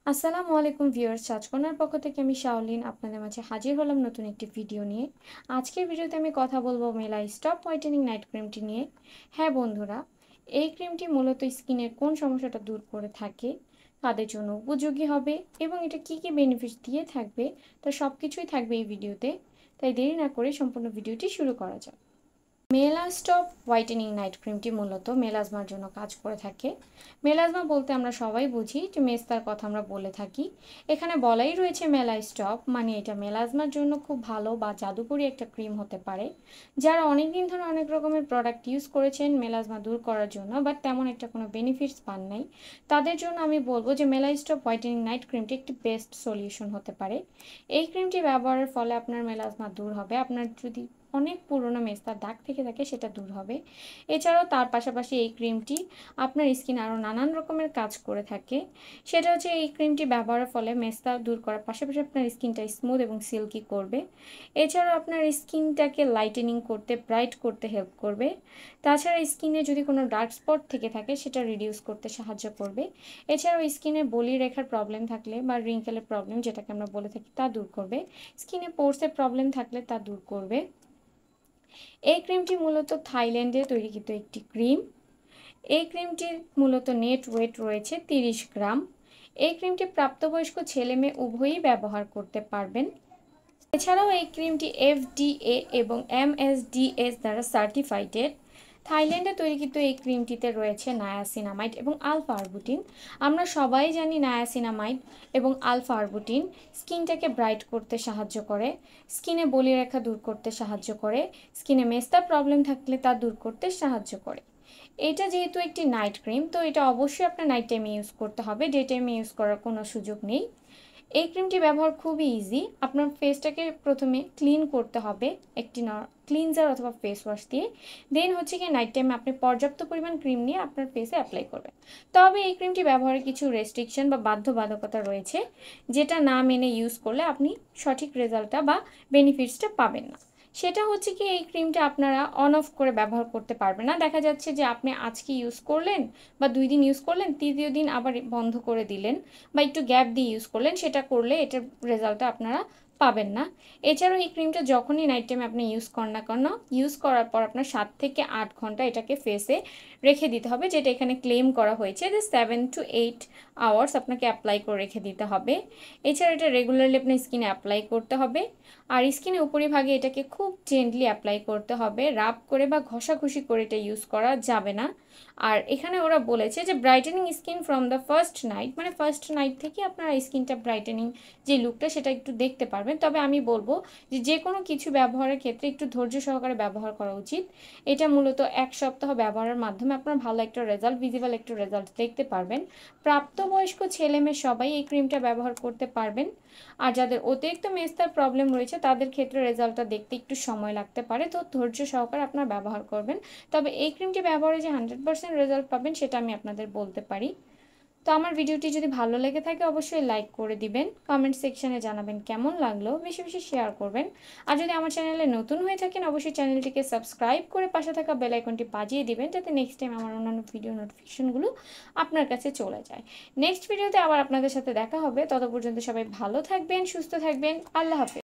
আসসালামু আলাইকুম ভিউয়ার্স, সাজকর্ণার পক্ষ থেকে আমি শাওলিন আপনাদের মাঝে হাজির হলাম নতুন একটি ভিডিও নিয়ে। আজকের ভিডিওতে আমি কথা বলবো মেলা স্টপ হোয়াইটেনিং নাইট ক্রিমটি নিয়ে। হ্যাঁ বন্ধুরা, এই ক্রিমটি মূলত স্কিনের কোন সমস্যাটা দূর করে থাকে, কাদের জন্য উপযোগী হবে এবং এটা কি কি বেনিফিট দিয়ে থাকবে, তা সব কিছুই থাকবে এই ভিডিওতে। তাই দেরি না করে সম্পূর্ণ ভিডিওটি শুরু করা যাক। মেলাস্টপ হোয়াইটেনিং নাইট ক্রিমটি মূলত মেলাজমার জন্য কাজ করে থাকে। মেলাজমা বলতে আমরা সবাই বুঝি যে মেস্তার কথা আমরা বলে থাকি। এখানে বলাই রয়েছে মেলাস্টপ, মানে এটা মেলাজমার জন্য খুব ভালো বা জাদুকরি একটা ক্রিম হতে পারে। যারা অনেক দিন ধরে অনেক রকমের প্রোডাক্ট ইউজ করেছেন মেলাজমা দূর করার জন্য, বাট তেমন একটা কোনো বেনিফিটস পান নাই, তাদের জন্য আমি বলবো যে মেলাস্টপ হোয়াইটেনিং নাইট ক্রিমটি একটি বেস্ট সলিউশন হতে পারে। এই ক্রিমটি ব্যবহারের ফলে আপনার মেলাজমা দূর হবে। আপনার যদি অনেক পুরনো মেস্তার দাগ থেকে থাকে সেটা দূর হবে। এছাড়াও তার পাশাপাশি এই ক্রিমটি আপনার স্কিন আরও নানান রকমের কাজ করে থাকে। সেটা হচ্ছে এই ক্রিমটি ব্যবহারের ফলে মেস্তা দূর করার পাশাপাশি আপনার স্কিনটা স্মুথ এবং সিল্কি করবে। এছাড়াও আপনার স্কিনটাকে লাইটেনিং করতে, ব্রাইট করতে হেল্প করবে। তাছাড়া স্কিনে যদি কোনো ডার্ক স্পট থেকে থাকে সেটা রিডিউস করতে সাহায্য করবে। এছাড়াও স্কিনে বলি রেখার প্রবলেম থাকলে বা রিঙ্কেলের প্রবলেম যেটাকে আমরা বলে থাকি তা দূর করবে। স্কিনে পোর্সের প্রবলেম থাকলে তা দূর করবে। এই ক্রিমটি মূলত থাইল্যান্ডে তৈরিকৃত একটি ক্রিম। এই ক্রিমটির মূলত নেট ওয়েট রয়েছে 30 গ্রাম। এই ক্রিমটি প্রাপ্তবয়স্ক ছেলে মেয়ে উভয়ই ব্যবহার করতে পারবেন। এছাড়াও এই ক্রিমটি FDA এবং MSDS দ্বারা সার্টিফাইডেড। থাইল্যান্ডে তৈরিকৃত এই ক্রিমটিতে রয়েছে নায়াসিনামাইড এবং আলফা আরবুটিন। আমরা সবাই জানি নায়াসিনামাইড এবং আলফা আরবুটিন স্কিনটাকে ব্রাইট করতে সাহায্য করে, স্কিনে বলিরেখা দূর করতে সাহায্য করে, স্কিনে মেস্তার প্রবলেম থাকলে তা দূর করতে সাহায্য করে। এটা যেহেতু একটি নাইট ক্রিম, তো এটা অবশ্যই আপনার নাইট টাইমে ইউজ করতে হবে, ডে টাইমে ইউজ করার কোনো সুযোগ নেই। এই ক্রিমটি ব্যবহার খুবই ইজি। আপনার ফেসটাকে প্রথমে ক্লিন করতে হবে একটি ক্লিনজার অথবা ফেস ওয়াশ দিয়ে। দেন হচ্ছে কি নাইট টাইমে আপনি পর্যাপ্ত পরিমাণ ক্রিম নিয়ে আপনার ফেসে অ্যাপ্লাই করবেন। তবে এই ক্রিমটি ব্যবহারে কিছু রেস্ট্রিকশন বা বাধ্যবাধকতা রয়েছে, যেটা না মেনে ইউজ করলে আপনি সঠিক রেজাল্টটা বা বেনিফিটসটা পাবেন না। সেটা হচ্ছে কি এই ক্রিমটা আপনারা অন অফ করে ব্যবহার করতে পারবেন না। দেখা যাচ্ছে যে আপনি আজকে ইউজ করলেন বা 2 দিন ইউজ করলেন, তৃতীয় দিন আবার বন্ধ করে দিলেন বা একটু গ্যাপ দিয়ে ইউজ করলেন, সেটা করলে এটার রেজাল্টটা আপনারা পাবেন না। এছাড়াও এই ক্রিমটা যখনই নাইট টাইমে আপনি ইউজ করেন না কেন, ইউজ করার পর আপনার 7 থেকে 8 ঘন্টা এটাকে ফেসে রেখে দিতে হবে, যেটা এখানে ক্লেম করা হয়েছে যে 7 to 8 আওয়ার্স আপনাকে অ্যাপ্লাই করে রেখে দিতে হবে। এছাড়া এটা রেগুলারলি আপনার স্কিনে অ্যাপ্লাই করতে হবে। আর স্কিনে উপরিভাগে এটাকে খুব জেন্টলি অ্যাপ্লাই করতে হবে, রাব করে বা ঘষাঘষি করে এটা ইউজ করা যাবে না। আর এখানে ওরা বলেছে যে brightening skin from the first night, মানে ফার্স্ট নাইট থেকে আপনারা স্কিনটা ব্রাইটেনিং যে লুকটা সেটা একটু দেখতে পারবেন। তবে আমি বলবো যে যে কোনো কিছু ব্যবহারের ক্ষেত্রে একটু ধৈর্য সহকারে ব্যবহার করা উচিত। এটা মূলত 1 সপ্তাহ ব্যবহারের মাধ্যমে আপনার ভালো একটা রেজাল্ট, ভিজিবল একটা রেজাল্ট দেখতে পারবেন। প্রাপ্তবয়স্ক ছেলে মেয়ে সবাই এই ক্রিমটা ব্যবহার করতে পারবেন। আর যাদের অতিরিক্ত মেস্তার প্রবলেম রয়েছে তাদের ক্ষেত্রে রেজাল্টটা দেখতে একটু সময় লাগতে পারে, তো ধৈর্য সহকারে আপনারা ব্যবহার করবেন। তবে এই ক্রিমটি ব্যবহারে যে 100% রেজাল্ট পাবেন সেটা আমি আপনাদের বলতে পারি। তো আমার ভিডিওটি যদি ভালো লেগে থাকে অবশ্যই লাইক করে দিবেন, কমেন্ট সেকশনে জানাবেন কেমন লাগলো, বেশি বেশি শেয়ার করবেন। আর যদি আমার চ্যানেলে নতুন হয়ে থাকেন অবশ্যই চ্যানেলটিকে সাবস্ক্রাইব করে পাশে থাকা বেল আইকনটি বাজিয়ে দিবেন, যাতে নেক্সট টাইম আমার অন্যান্য ভিডিও নোটিফিকেশনগুলো আপনার কাছে চলে যায়। নেক্সট ভিডিওতে আবার আপনাদের সাথে দেখা হবে। তত পর্যন্ত সবাই ভালো থাকবেন, সুস্থ থাকবেন। আল্লাহ হাফেজ।